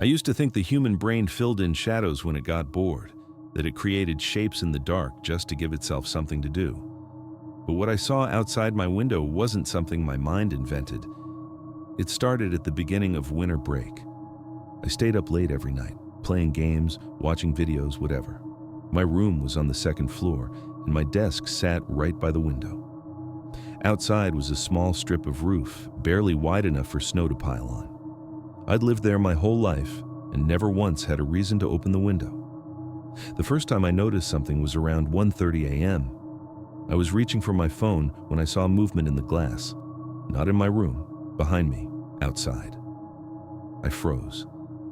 I used to think the human brain filled in shadows when it got bored, that it created shapes in the dark just to give itself something to do. But what I saw outside my window wasn't something my mind invented. It started at the beginning of winter break. I stayed up late every night, playing games, watching videos, whatever. My room was on the second floor, and my desk sat right by the window. Outside was a small strip of roof, barely wide enough for snow to pile on. I'd lived there my whole life and never once had a reason to open the window. The first time I noticed something was around 1:30 a.m. I was reaching for my phone when I saw movement in the glass, not in my room, behind me, outside. I froze.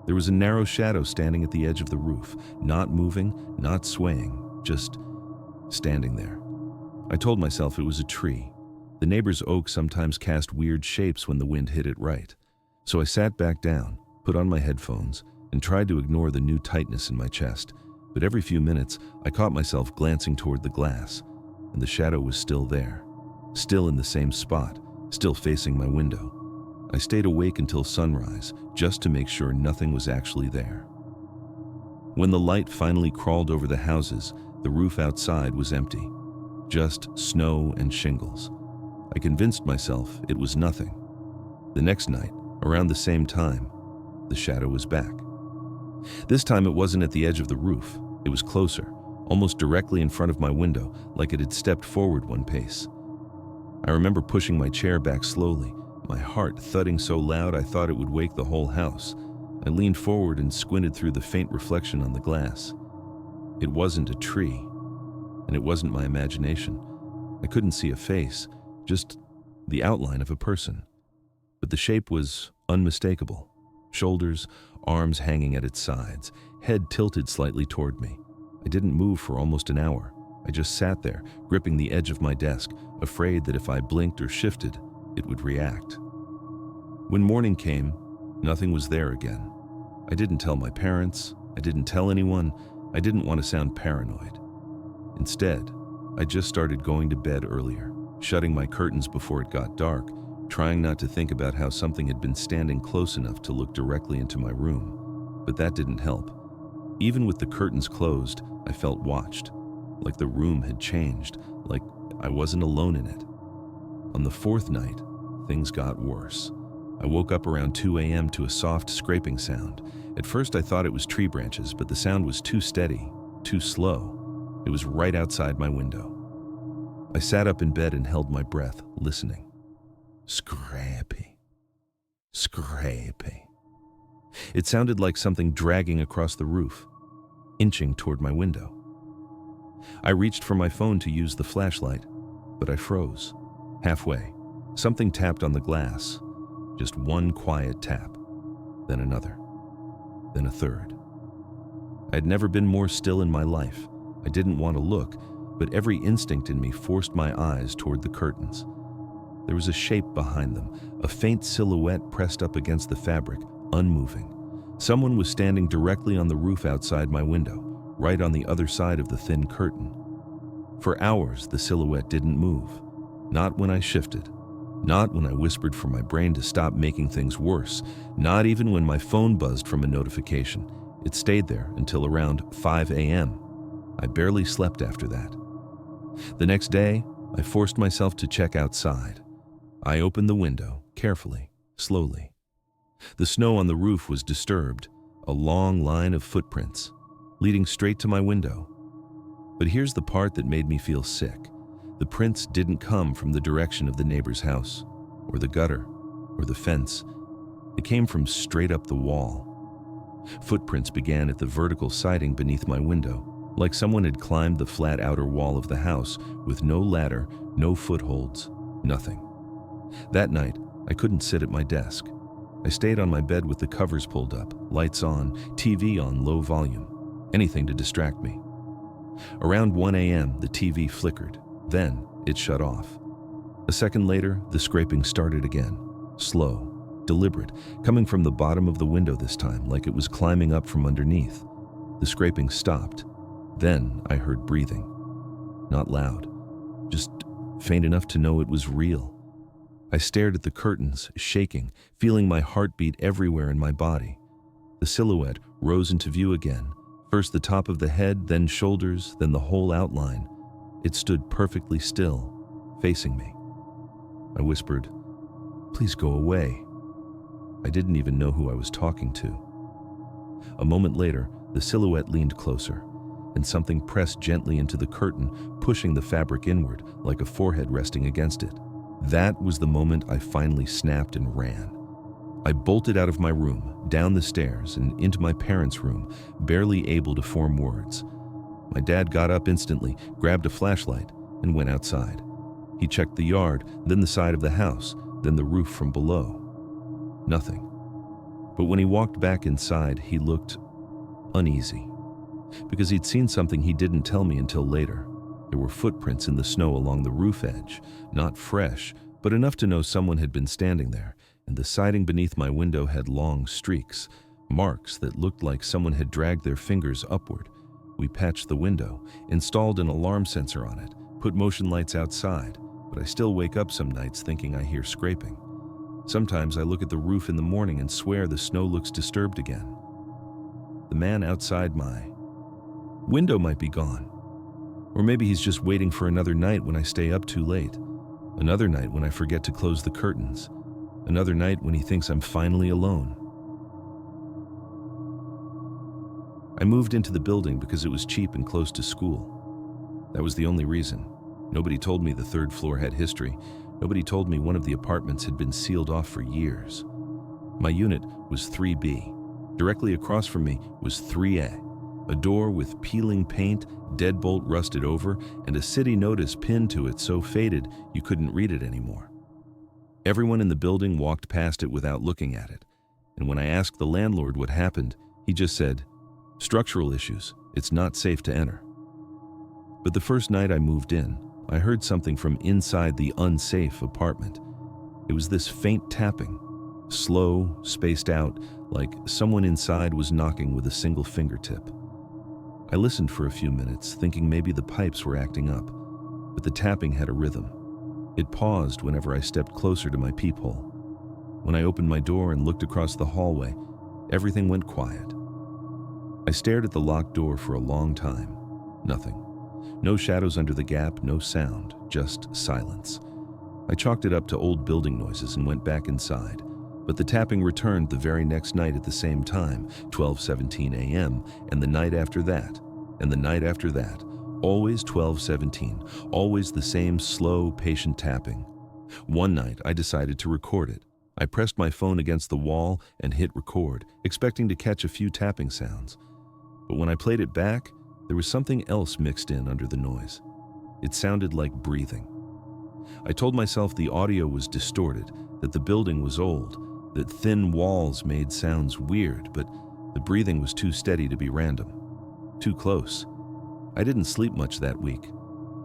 There was a narrow shadow standing at the edge of the roof, not moving, not swaying, just standing there. I told myself it was a tree. The neighbor's oak sometimes cast weird shapes when the wind hit it right. So I sat back down, put on my headphones, and tried to ignore the new tightness in my chest. But every few minutes, I caught myself glancing toward the glass, and the shadow was still there, still in the same spot, still facing my window. I stayed awake until sunrise, just to make sure nothing was actually there. When the light finally crawled over the houses, the roof outside was empty, just snow and shingles. I convinced myself it was nothing. The next night, around the same time, the shadow was back. This time it wasn't at the edge of the roof. It was closer, almost directly in front of my window, like it had stepped forward one pace. I remember pushing my chair back slowly, my heart thudding so loud I thought it would wake the whole house. I leaned forward and squinted through the faint reflection on the glass. It wasn't a tree, and it wasn't my imagination. I couldn't see a face, just the outline of a person. But the shape was unmistakable. Shoulders, arms hanging at its sides, head tilted slightly toward me. I didn't move for almost an hour. I just sat there, gripping the edge of my desk, afraid that if I blinked or shifted, it would react. When morning came, nothing was there again. I didn't tell my parents. I didn't tell anyone. I didn't want to sound paranoid. Instead, I just started going to bed earlier, shutting my curtains before it got dark, trying not to think about how something had been standing close enough to look directly into my room. But that didn't help. Even with the curtains closed, I felt watched, like the room had changed, like I wasn't alone in it. On the fourth night, things got worse. I woke up around 2 a.m. to a soft scraping sound. At first I thought it was tree branches, but the sound was too steady, too slow. It was right outside my window. I sat up in bed and held my breath, listening. Scrappy. Scrappy. It sounded like something dragging across the roof, inching toward my window. I reached for my phone to use the flashlight, but I froze. Halfway, something tapped on the glass. Just one quiet tap, then another, then a third. I had never been more still in my life. I didn't want to look, but every instinct in me forced my eyes toward the curtains. There was a shape behind them, a faint silhouette pressed up against the fabric, unmoving. Someone was standing directly on the roof outside my window, right on the other side of the thin curtain. For hours, the silhouette didn't move. Not when I shifted. Not when I whispered for my brain to stop making things worse. Not even when my phone buzzed from a notification. It stayed there until around 5 a.m. I barely slept after that. The next day, I forced myself to check outside. I opened the window, carefully, slowly. The snow on the roof was disturbed, a long line of footprints, leading straight to my window. But here's the part that made me feel sick. The prints didn't come from the direction of the neighbor's house, or the gutter, or the fence. They came from straight up the wall. Footprints began at the vertical siding beneath my window, like someone had climbed the flat outer wall of the house with no ladder, no footholds, nothing. That night, I couldn't sit at my desk. I stayed on my bed with the covers pulled up, lights on, TV on low volume, anything to distract me. Around 1 a.m., the TV flickered. Then it shut off. A second later, the scraping started again, slow, deliberate, coming from the bottom of the window this time, like it was climbing up from underneath. The scraping stopped. Then I heard breathing. Not loud, just faint enough to know it was real. I stared at the curtains, shaking, feeling my heartbeat everywhere in my body. The silhouette rose into view again, first the top of the head, then shoulders, then the whole outline. It stood perfectly still, facing me. I whispered, "Please go away." I didn't even know who I was talking to. A moment later, the silhouette leaned closer, and something pressed gently into the curtain, pushing the fabric inward like a forehead resting against it. That was the moment I finally snapped and ran. I bolted out of my room, down the stairs, and into my parents' room, barely able to form words. My dad got up instantly, grabbed a flashlight, and went outside. He checked the yard, then the side of the house, then the roof from below. Nothing. But when he walked back inside, he looked uneasy, because he'd seen something he didn't tell me until later. There were footprints in the snow along the roof edge, not fresh, but enough to know someone had been standing there, and the siding beneath my window had long streaks, marks that looked like someone had dragged their fingers upward. We patched the window, installed an alarm sensor on it, put motion lights outside, but I still wake up some nights thinking I hear scraping. Sometimes I look at the roof in the morning and swear the snow looks disturbed again. The man outside my window might be gone. Or maybe he's just waiting for another night when I stay up too late. Another night when I forget to close the curtains. Another night when he thinks I'm finally alone. I moved into the building because it was cheap and close to school. That was the only reason. Nobody told me the third floor had history. Nobody told me one of the apartments had been sealed off for years. My unit was 3B. Directly across from me was 3A, a door with peeling paint, deadbolt rusted over, and a city notice pinned to it so faded you couldn't read it anymore. Everyone in the building walked past it without looking at it, and when I asked the landlord what happened, he just said, "Structural issues, it's not safe to enter." But the first night I moved in, I heard something from inside the unsafe apartment. It was this faint tapping, slow, spaced out, like someone inside was knocking with a single fingertip. I listened for a few minutes, thinking maybe the pipes were acting up, but the tapping had a rhythm. It paused whenever I stepped closer to my peephole. When I opened my door and looked across the hallway, everything went quiet. I stared at the locked door for a long time. Nothing. No shadows under the gap, no sound, just silence. I chalked it up to old building noises and went back inside, but the tapping returned the very next night at the same time, 12:17 a.m., and the night after that, and the night after that, always 12:17, always the same slow, patient tapping. One night, I decided to record it. I pressed my phone against the wall and hit record, expecting to catch a few tapping sounds. But when I played it back, there was something else mixed in under the noise. It sounded like breathing. I told myself the audio was distorted, that the building was old, that thin walls made sounds weird, but the breathing was too steady to be random. Too close. I didn't sleep much that week.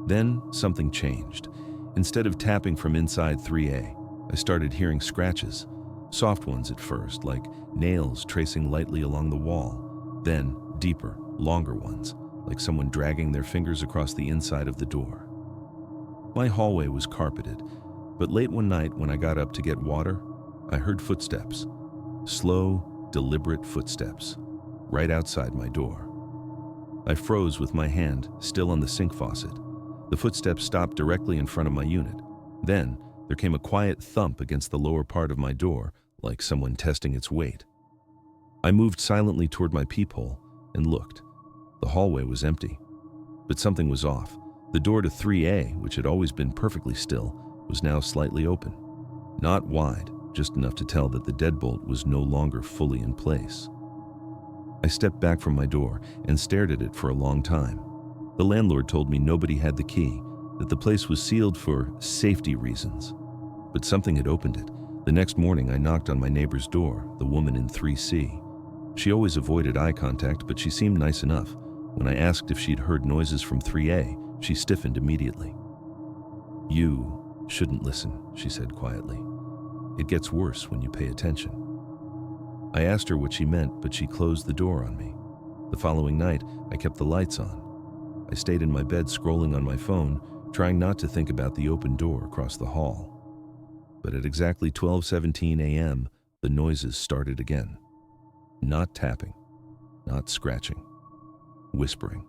Then something changed. Instead of tapping from inside 3A, I started hearing scratches. Soft ones at first, like nails tracing lightly along the wall. Then deeper, longer ones, like someone dragging their fingers across the inside of the door. My hallway was carpeted, but late one night when I got up to get water, I heard footsteps. Slow, deliberate footsteps, right outside my door. I froze with my hand still on the sink faucet. The footsteps stopped directly in front of my unit. Then there came a quiet thump against the lower part of my door, like someone testing its weight. I moved silently toward my peephole and looked. The hallway was empty, but something was off. The door to 3A, which had always been perfectly still, was now slightly open. Not wide, just enough to tell that the deadbolt was no longer fully in place. I stepped back from my door and stared at it for a long time. The landlord told me nobody had the key, that the place was sealed for safety reasons. But something had opened it. The next morning I knocked on my neighbor's door, the woman in 3C. She always avoided eye contact, but she seemed nice enough. When I asked if she'd heard noises from 3A, she stiffened immediately. "You shouldn't listen," she said quietly. "It gets worse when you pay attention." I asked her what she meant, but she closed the door on me. The following night, I kept the lights on. I stayed in my bed scrolling on my phone, trying not to think about the open door across the hall. But at exactly 12:17 a.m., the noises started again. Not tapping, not scratching, whispering.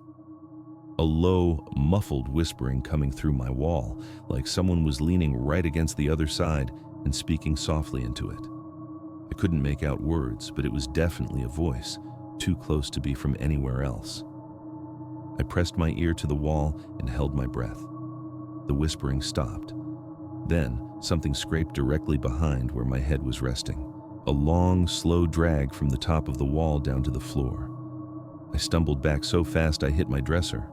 A low, muffled whispering coming through my wall, like someone was leaning right against the other side and speaking softly into it. I couldn't make out words, but it was definitely a voice, too close to be from anywhere else. I pressed my ear to the wall and held my breath. The whispering stopped. Then, something scraped directly behind where my head was resting. A long, slow drag from the top of the wall down to the floor. I stumbled back so fast I hit my dresser.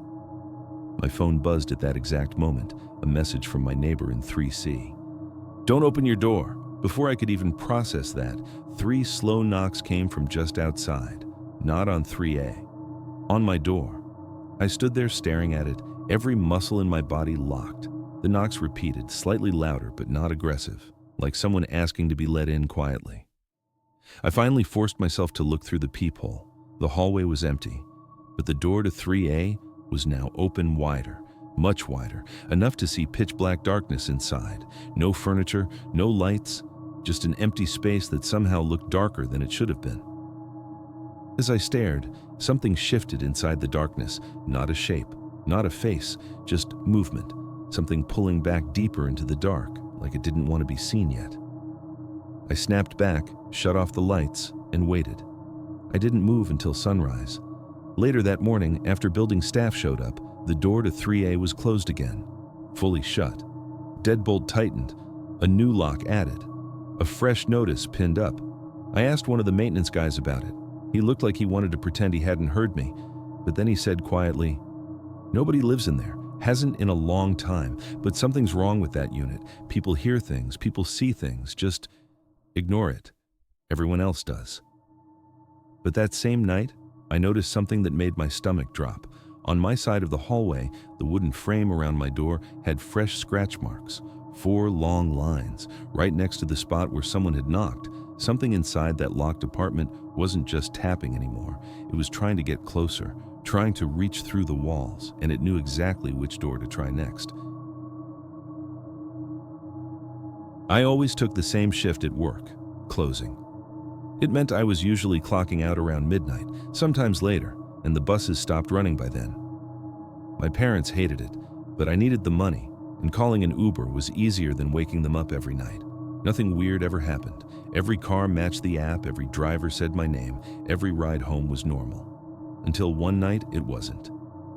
My phone buzzed at that exact moment, a message from my neighbor in 3C. "Don't open your door." Before I could even process that, 3 slow knocks came from just outside, not on 3A, on my door. I stood there staring at it, every muscle in my body locked. The knocks repeated, slightly louder but not aggressive, like someone asking to be let in quietly. I finally forced myself to look through the peephole. The hallway was empty, but the door to 3A was now open wider, much wider, enough to see pitch-black darkness inside. No furniture, no lights, just an empty space that somehow looked darker than it should have been. As I stared, something shifted inside the darkness, not a shape, not a face, just movement, something pulling back deeper into the dark, like it didn't want to be seen yet. I snapped back, shut off the lights, and waited. I didn't move until sunrise. Later that morning, after building staff showed up, the door to 3A was closed again, fully shut. Deadbolt tightened, a new lock added, a fresh notice pinned up. I asked one of the maintenance guys about it. He looked like he wanted to pretend he hadn't heard me, but then he said quietly, "Nobody lives in there, hasn't in a long time, but something's wrong with that unit. People hear things, people see things, just ignore it. Everyone else does." But that same night, I noticed something that made my stomach drop. On my side of the hallway, the wooden frame around my door had fresh scratch marks, 4 long lines, right next to the spot where someone had knocked. Something inside that locked apartment wasn't just tapping anymore. It was trying to get closer, trying to reach through the walls, and it knew exactly which door to try next. I always took the same shift at work, closing. It meant I was usually clocking out around midnight, sometimes later, and the buses stopped running by then. My parents hated it, but I needed the money, and calling an Uber was easier than waking them up every night. Nothing weird ever happened. Every car matched the app, every driver said my name, every ride home was normal. Until one night, it wasn't.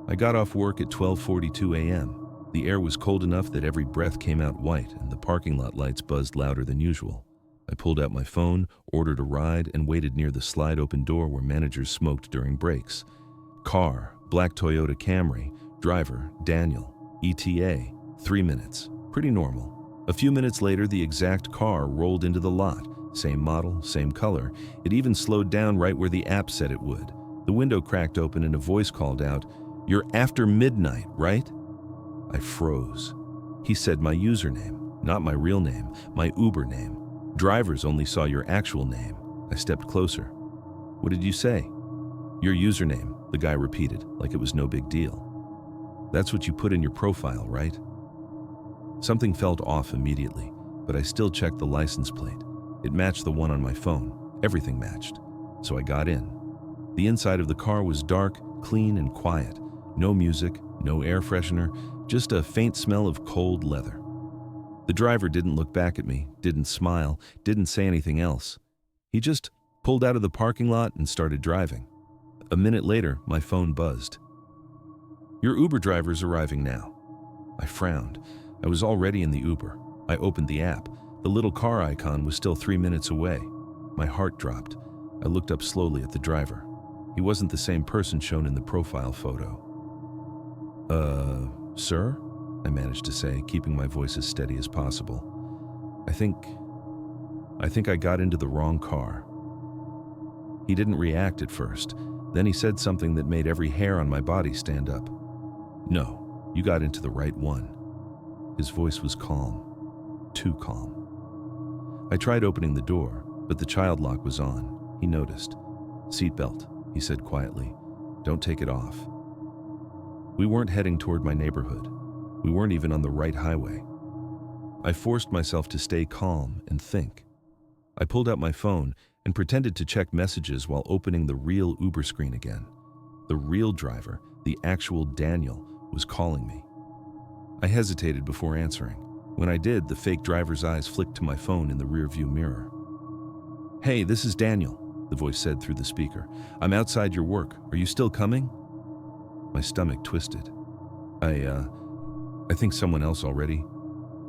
I got off work at 12:42 a.m. The air was cold enough that every breath came out white, and the parking lot lights buzzed louder than usual. I pulled out my phone, ordered a ride, and waited near the slide-open door where managers smoked during breaks. Car, black Toyota Camry, driver, Daniel, ETA, 3 minutes, pretty normal. A few minutes later, the exact car rolled into the lot, same model, same color. It even slowed down right where the app said it would. The window cracked open and a voice called out, "You're after midnight, right?" I froze. He said my username, not my real name, my Uber name. Drivers only saw your actual name. I stepped closer. "What did you say?" "Your username," the guy repeated, like it was no big deal. "That's what you put in your profile, right?" Something felt off immediately, but I still checked the license plate. It matched the one on my phone. Everything matched. So I got in. The inside of the car was dark, clean, and quiet. No music, no air freshener, just a faint smell of cold leather. The driver didn't look back at me, didn't smile, didn't say anything else. He just pulled out of the parking lot and started driving. A minute later, my phone buzzed. "Your Uber driver's arriving now." I frowned. I was already in the Uber. I opened the app. The little car icon was still 3 minutes away. My heart dropped. I looked up slowly at the driver. He wasn't the same person shown in the profile photo. Sir?" I managed to say, keeping my voice as steady as possible. I think I got into the wrong car." He didn't react at first. Then he said something that made every hair on my body stand up. "No, you got into the right one." His voice was calm, too calm. I tried opening the door, but the child lock was on. He noticed. "Seatbelt," he said quietly. "Don't take it off." We weren't heading toward my neighborhood. We weren't even on the right highway. I forced myself to stay calm and think. I pulled out my phone and pretended to check messages while opening the real Uber screen again. The real driver, the actual Daniel, was calling me. I hesitated before answering. When I did, the fake driver's eyes flicked to my phone in the rearview mirror. "Hey, this is Daniel," the voice said through the speaker. "I'm outside your work. Are you still coming?" My stomach twisted. I think someone else already."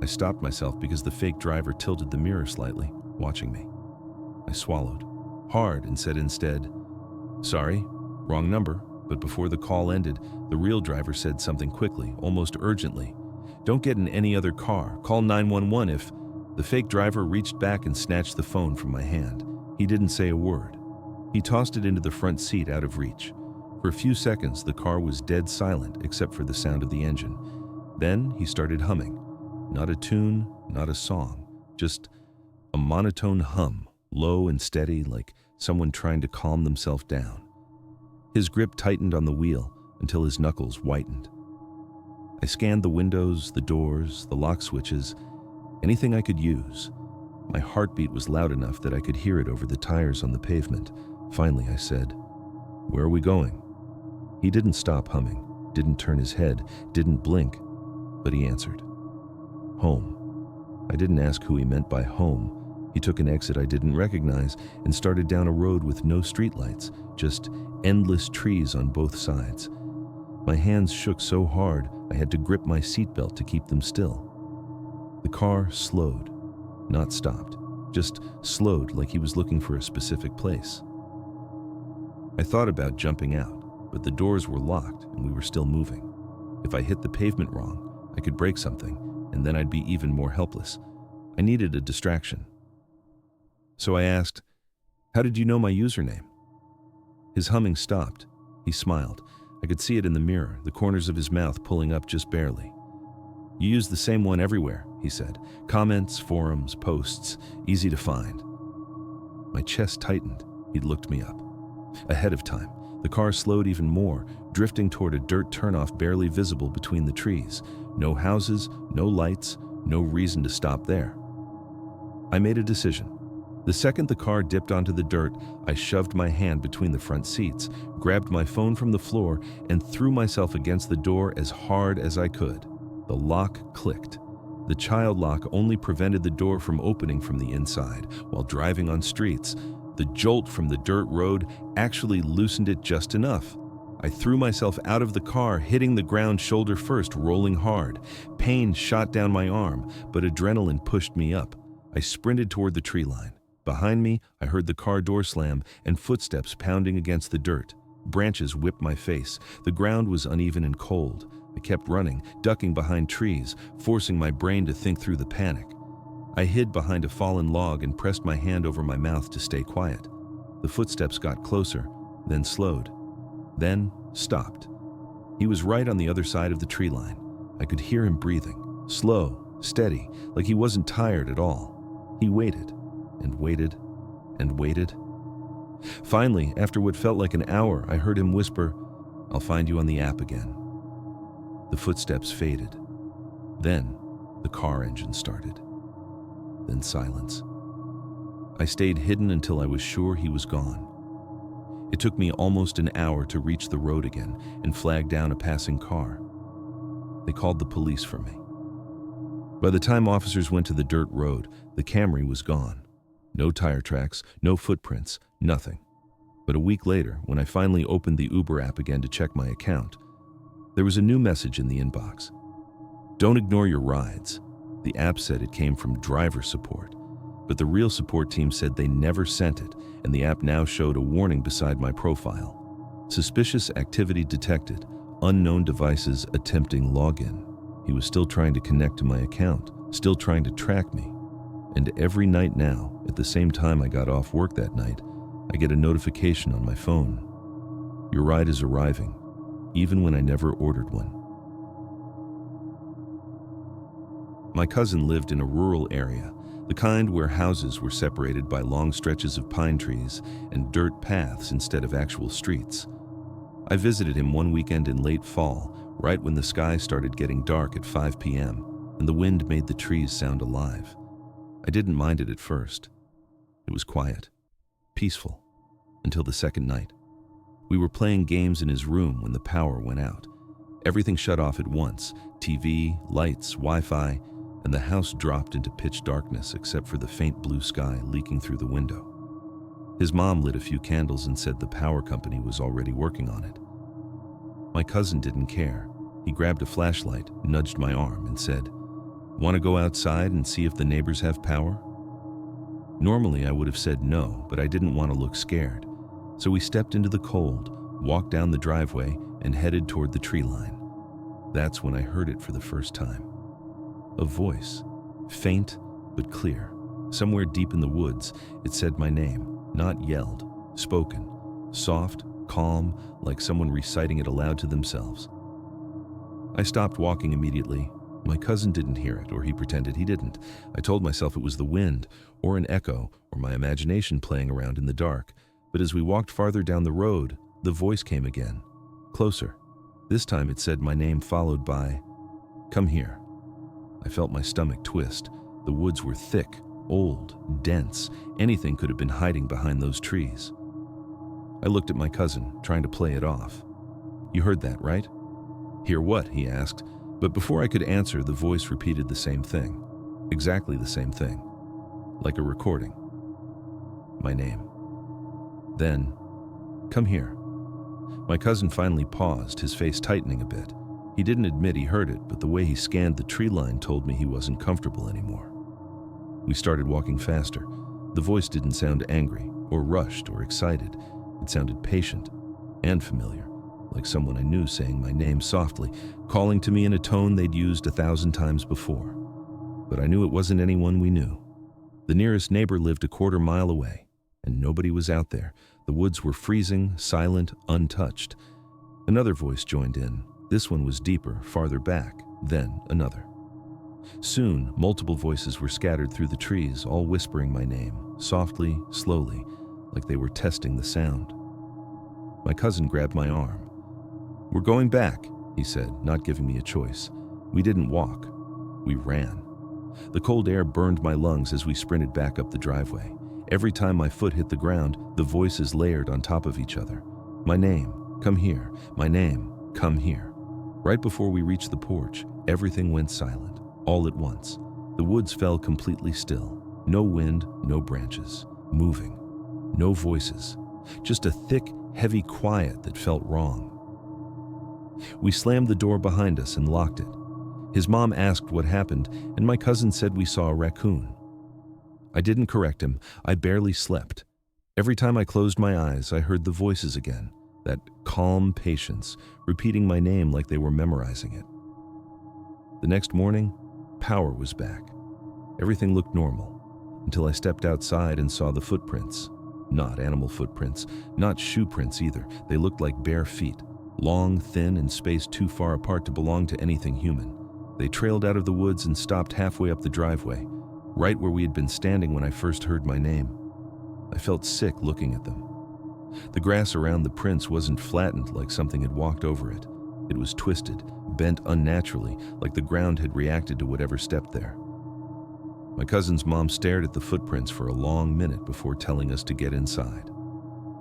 I stopped myself because the fake driver tilted the mirror slightly, watching me. I swallowed hard and said instead, "Sorry, wrong number." But before the call ended, the real driver said something quickly, almost urgently. "Don't get in any other car. Call 911 if..." The fake driver reached back and snatched the phone from my hand. He didn't say a word. He tossed it into the front seat out of reach. For a few seconds, the car was dead silent except for the sound of the engine. Then he started humming. Not a tune, not a song, just a monotone hum, low and steady, like someone trying to calm themselves down. His grip tightened on the wheel until his knuckles whitened. I scanned the windows, the doors, the lock switches, anything I could use. My heartbeat was loud enough that I could hear it over the tires on the pavement. Finally, I said, "Where are we going?" He didn't stop humming, didn't turn his head, didn't blink, but he answered, "Home." I didn't ask who he meant by home. He took an exit I didn't recognize and started down a road with no streetlights, just endless trees on both sides. My hands shook so hard I had to grip my seatbelt to keep them still. The car slowed, not stopped, just slowed like he was looking for a specific place. I thought about jumping out, but the doors were locked and we were still moving. If I hit the pavement wrong, I could break something, and then I'd be even more helpless. I needed a distraction. So I asked, "How did you know my username?" His humming stopped. He smiled. I could see it in the mirror, the corners of his mouth pulling up just barely. "You use the same one everywhere," he said. "Comments, forums, posts, easy to find." My chest tightened. He'd looked me up. Ahead of time, the car slowed even more, drifting toward a dirt turnoff barely visible between the trees. No houses, no lights, no reason to stop there. I made a decision. The second the car dipped onto the dirt, I shoved my hand between the front seats, grabbed my phone from the floor, and threw myself against the door as hard as I could. The lock clicked. The child lock only prevented the door from opening from the inside. While driving on streets, the jolt from the dirt road actually loosened it just enough. I threw myself out of the car, hitting the ground shoulder first, rolling hard. Pain shot down my arm, but adrenaline pushed me up. I sprinted toward the tree line. Behind me, I heard the car door slam and footsteps pounding against the dirt. Branches whipped my face. The ground was uneven and cold. I kept running, ducking behind trees, forcing my brain to think through the panic. I hid behind a fallen log and pressed my hand over my mouth to stay quiet. The footsteps got closer, then slowed, then stopped. He was right on the other side of the tree line. I could hear him breathing, slow, steady, like he wasn't tired at all. He waited, and waited, and waited. Finally, after what felt like an hour, I heard him whisper, "I'll find you on the app again." The footsteps faded. Then, the car engine started. Then silence. I stayed hidden until I was sure he was gone. It took me almost an hour to reach the road again and flag down a passing car. They called the police for me. By the time officers went to the dirt road, the Camry was gone. No tire tracks, no footprints, nothing. But a week later, when I finally opened the Uber app again to check my account, there was a new message in the inbox. "Don't ignore your rides." The app said it came from driver support, but the real support team said they never sent it, and the app now showed a warning beside my profile. "Suspicious activity detected. Unknown devices attempting login." He was still trying to connect to my account, still trying to track me. And every night now, at the same time I got off work that night, I get a notification on my phone. "Your ride is arriving," even when I never ordered one. My cousin lived in a rural area, the kind where houses were separated by long stretches of pine trees and dirt paths instead of actual streets. I visited him one weekend in late fall, right when the sky started getting dark at 5 p.m., and the wind made the trees sound alive. I didn't mind it at first. It was quiet, peaceful, until the second night. We were playing games in his room when the power went out. Everything shut off at once: TV, lights, Wi-Fi, and the house dropped into pitch darkness except for the faint blue sky leaking through the window. His mom lit a few candles and said the power company was already working on it. My cousin didn't care. He grabbed a flashlight, nudged my arm, and said, "Want to go outside and see if the neighbors have power?" Normally I would have said no, but I didn't want to look scared. So we stepped into the cold, walked down the driveway, and headed toward the tree line. That's when I heard it for the first time. A voice, faint but clear. Somewhere deep in the woods, it said my name, not yelled, spoken, soft, calm, like someone reciting it aloud to themselves. I stopped walking immediately. My cousin didn't hear it, or he pretended he didn't. I told myself it was the wind, or an echo, or my imagination playing around in the dark. But as we walked farther down the road, the voice came again, closer. This time it said my name followed by, "Come here." I felt my stomach twist. The woods were thick, old, dense. Anything could have been hiding behind those trees. I looked at my cousin, trying to play it off. "You heard that, right?" "Hear what?" he asked. But before I could answer, the voice repeated the same thing. Exactly the same thing. Like a recording. My name. Then, "Come here." My cousin finally paused, his face tightening a bit. He didn't admit he heard it, but the way he scanned the tree line told me he wasn't comfortable anymore. We started walking faster. The voice didn't sound angry, or rushed, or excited. It sounded patient and familiar, like someone I knew saying my name softly, calling to me in a tone they'd used 1,000 times before. But I knew it wasn't anyone we knew. The nearest neighbor lived a quarter mile away, and nobody was out there. The woods were freezing, silent, untouched. Another voice joined in. This one was deeper, farther back, then another. Soon, multiple voices were scattered through the trees, all whispering my name, softly, slowly, like they were testing the sound. My cousin grabbed my arm. "We're going back," he said, not giving me a choice. We didn't walk. We ran. The cold air burned my lungs as we sprinted back up the driveway. Every time my foot hit the ground, the voices layered on top of each other. My name, "Come here." My name, "Come here." Right before we reached the porch, everything went silent, all at once. The woods fell completely still. No wind, no branches, moving. No voices. Just a thick, heavy quiet that felt wrong. We slammed the door behind us and locked it. His mom asked what happened, and my cousin said we saw a raccoon. I didn't correct him. I barely slept. Every time I closed my eyes, I heard the voices again, that calm patience, repeating my name like they were memorizing it. The next morning, power was back. Everything looked normal, until I stepped outside and saw the footprints. Not animal footprints, not shoe prints either. They looked like bare feet, long, thin, and spaced too far apart to belong to anything human. They trailed out of the woods and stopped halfway up the driveway, right where we had been standing when I first heard my name. I felt sick looking at them. The grass around the prints wasn't flattened like something had walked over it. It was twisted, bent unnaturally, like the ground had reacted to whatever stepped there. My cousin's mom stared at the footprints for a long minute before telling us to get inside.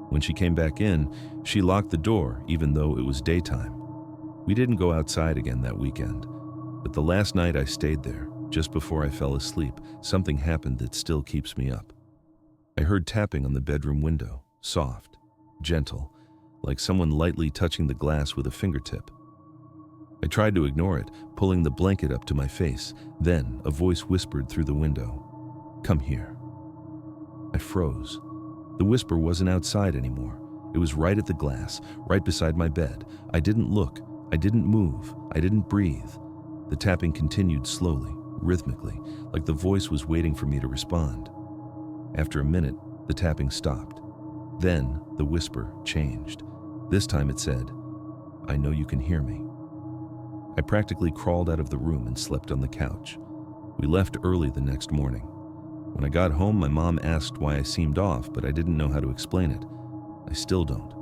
When she came back in, she locked the door even though it was daytime. We didn't go outside again that weekend, but the last night I stayed there, just before I fell asleep, something happened that still keeps me up. I heard tapping on the bedroom window, soft, gentle, like someone lightly touching the glass with a fingertip. I tried to ignore it, pulling the blanket up to my face. Then a voice whispered through the window, "Come here." I froze. The whisper wasn't outside anymore. It was right at the glass, right beside my bed. I didn't look. I didn't move. I didn't breathe. The tapping continued slowly, rhythmically, like the voice was waiting for me to respond. After a minute, the tapping stopped. Then the whisper changed. This time it said, "I know you can hear me." I practically crawled out of the room and slept on the couch. We left early the next morning. When I got home, my mom asked why I seemed off, but I didn't know how to explain it. I still don't,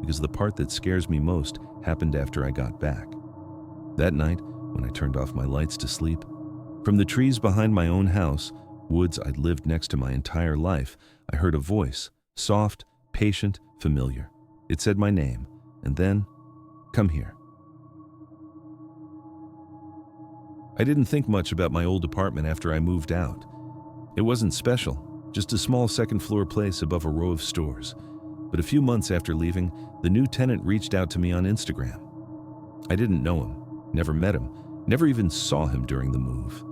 because the part that scares me most happened after I got back. That night, when I turned off my lights to sleep, from the trees behind my own house, woods I'd lived next to my entire life, I heard a voice, Soft, patient, familiar. It said my name, and then, "Come here." I didn't think much about my old apartment after I moved out. It wasn't special, just a small second-floor place above a row of stores. But a few months after leaving, the new tenant reached out to me on Instagram. I didn't know him, never met him, never even saw him during the move.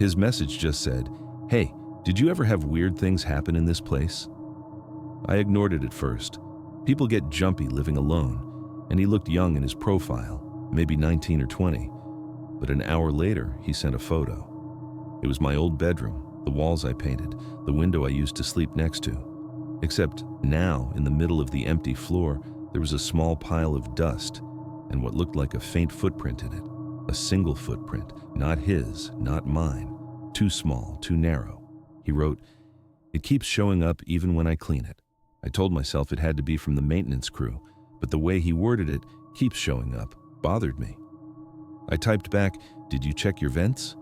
His message just said, "Hey, did you ever have weird things happen in this place?" I ignored it at first. People get jumpy living alone, and he looked young in his profile, maybe 19 or 20. But an hour later, he sent a photo. It was my old bedroom, the walls I painted, the window I used to sleep next to. Except now, in the middle of the empty floor, there was a small pile of dust and what looked like a faint footprint in it. A single footprint, not his, not mine. Too small, too narrow. He wrote, "It keeps showing up even when I clean it." I told myself it had to be from the maintenance crew, but the way he worded it, "keeps showing up," bothered me. I typed back, "Did you check your vents?"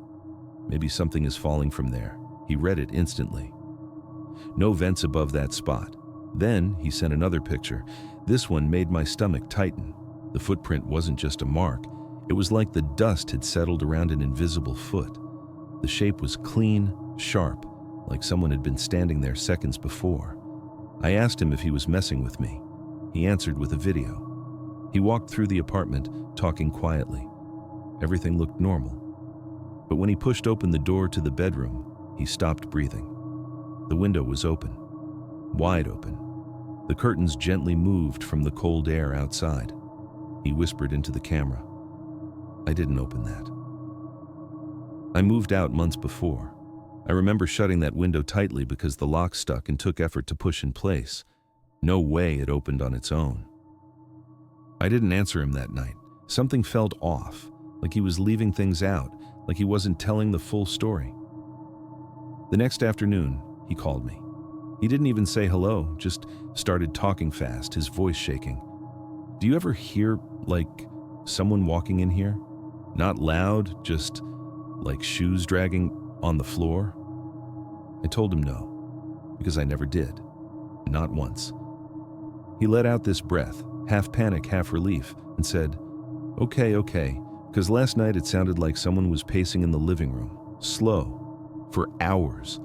"Maybe something is falling from there." He read it instantly. "No vents above that spot." Then he sent another picture. This one made my stomach tighten. The footprint wasn't just a mark. It was like the dust had settled around an invisible foot. The shape was clean, sharp, like someone had been standing there seconds before. I asked him if he was messing with me. He answered with a video. He walked through the apartment, talking quietly. Everything looked normal. But when he pushed open the door to the bedroom, he stopped breathing. The window was open, wide open. The curtains gently moved from the cold air outside. He whispered into the camera. I didn't open that. I moved out months before. I remember shutting that window tightly because the lock stuck and took effort to push in place. No way it opened on its own. I didn't answer him that night. Something felt off, like he was leaving things out, like he wasn't telling the full story. The next afternoon, he called me. He didn't even say hello, just started talking fast, his voice shaking. "Do you ever hear, like, someone walking in here? Not loud, just like shoes dragging on the floor?" I told him no, because I never did. Not once. He let out this breath, half panic, half relief, and said, Okay, because last night it sounded like someone was pacing in the living room, slow, for hours.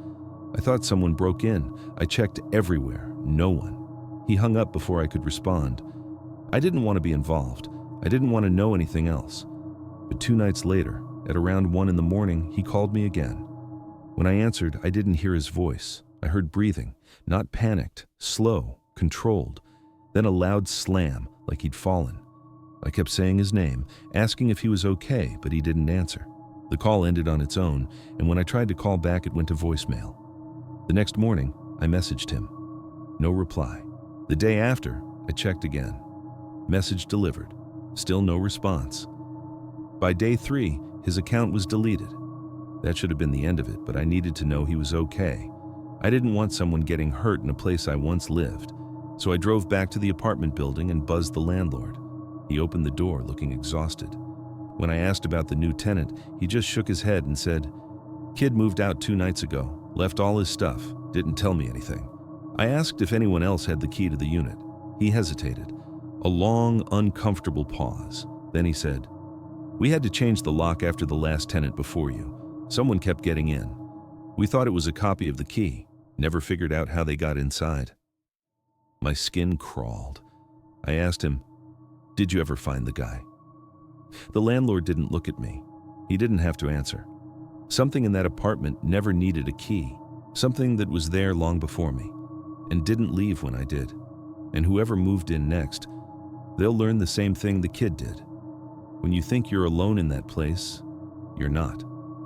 I thought someone broke in. I checked everywhere, no one. He hung up before I could respond. I didn't want to be involved. I didn't want to know anything else. But 2 nights later, at around 1 in the morning, he called me again. When I answered, I didn't hear his voice. I heard breathing, not panicked, slow, controlled. Then a loud slam, like he'd fallen. I kept saying his name, asking if he was okay, but he didn't answer. The call ended on its own, and when I tried to call back, it went to voicemail. The next morning, I messaged him. No reply. The day after, I checked again. Message delivered. Still no response. By day 3, his account was deleted. That should have been the end of it, but I needed to know he was okay. I didn't want someone getting hurt in a place I once lived, so I drove back to the apartment building and buzzed the landlord. He opened the door looking exhausted. When I asked about the new tenant, he just shook his head and said, "Kid moved out 2 nights ago, left all his stuff, didn't tell me anything." I asked if anyone else had the key to the unit. He hesitated. A long, uncomfortable pause. Then he said, "We had to change the lock after the last tenant before you. Someone kept getting in. We thought it was a copy of the key. Never figured out how they got inside." My skin crawled. I asked him, "Did you ever find the guy?" The landlord didn't look at me. He didn't have to answer. Something in that apartment never needed a key. Something that was there long before me, and didn't leave when I did. And whoever moved in next, they'll learn the same thing the kid did. When you think you're alone in that place, you're not.